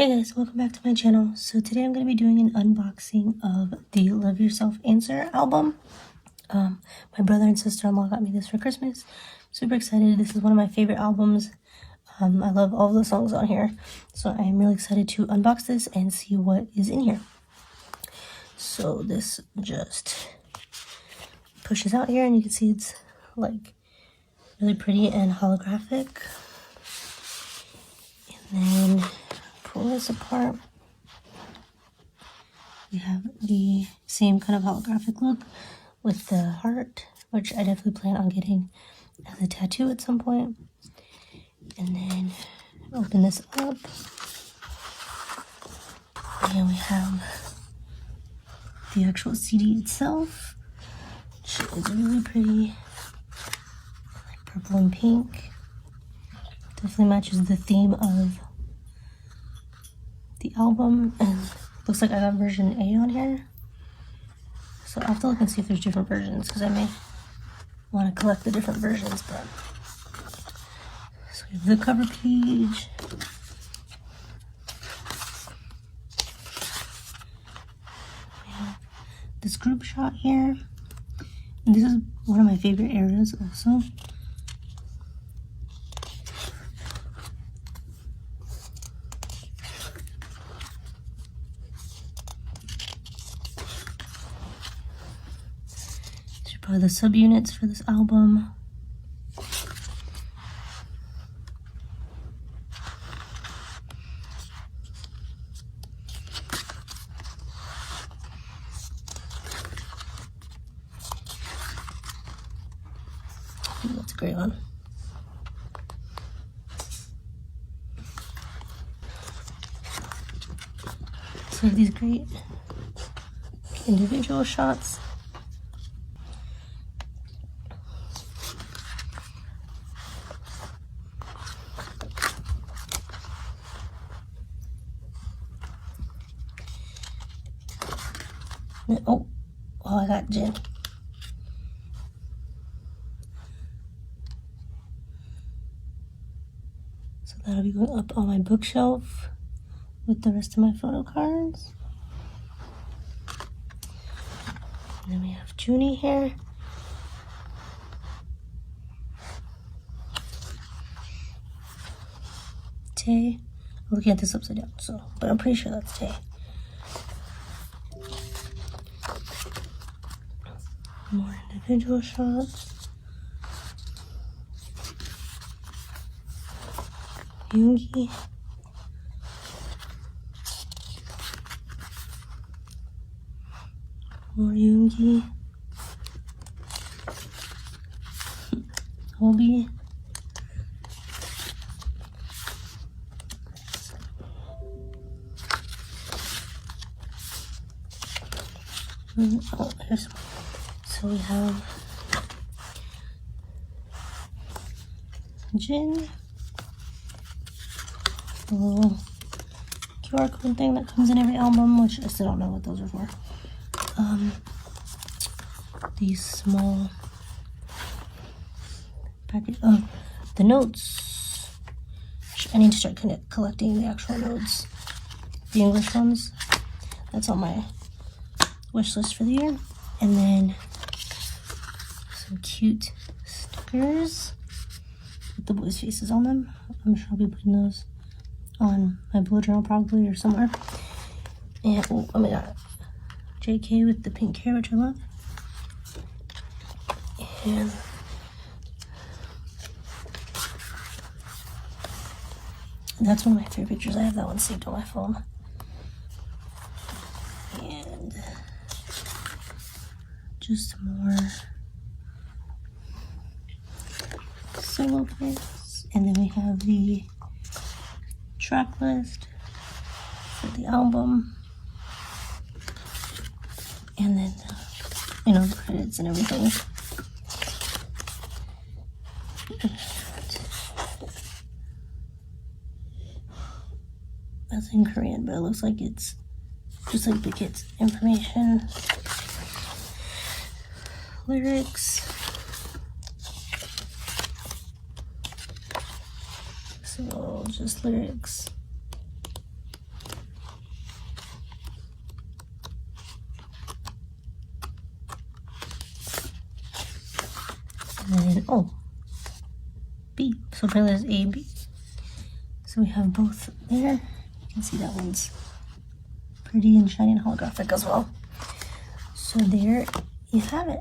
Hey guys, welcome back to my channel. So today I'm going to be doing an unboxing of the Love Yourself Answer album. My brother and sister-in-law got me this for Christmas. Super excited. This is one of my favorite albums. I love all of the songs on here. So I am really excited to unbox this and see what is in here. So this just pushes out here and you can see it's like really pretty and holographic. And then pull this apart. We have the same kind of holographic look with the heart, which I definitely plan on getting as a tattoo at some point. And then open this up. And we have the actual CD itself, which is really pretty, like purple and pink. Definitely matches the theme of the album, and looks like I got version A on here. So I'll have to look and see if there's different versions, because I may want to collect the different versions. But so we have the cover page. We have this group shot here. And this is one of my favorite areas also. Are the subunits for this album. Ooh, that's a great one. So we have these great individual shots. Oh, I got gin. So that'll be going up on my bookshelf with the rest of my photo cards. And then we have Junie here. Tay. I'm looking at this upside down, but I'm pretty sure that's Tay. More individual shots. Yoongi. More Yoongi. Hobie. Oh, there's more. So we have Jin, the little QR code thing that comes in every album, which I still don't know what those are for. These small package of the notes. I need to start collecting the actual notes, the English ones. That's on my wish list for the year. And then some cute stickers with the boys' faces on them. I'm sure I'll be putting those on my bullet journal probably or somewhere. And oh my god, JK with the pink hair, which I love. And that's one of my favorite pictures. I have that one saved on my phone. And just more solo pics, and then we have the track list for the album, and then the credits and everything. That's in Korean, but it looks like it's just like the kids' information. Lyrics. So just lyrics. And then, oh, B. So apparently there's A and B. So we have both there. You can see that one's pretty and shiny and holographic as well. So there you have it.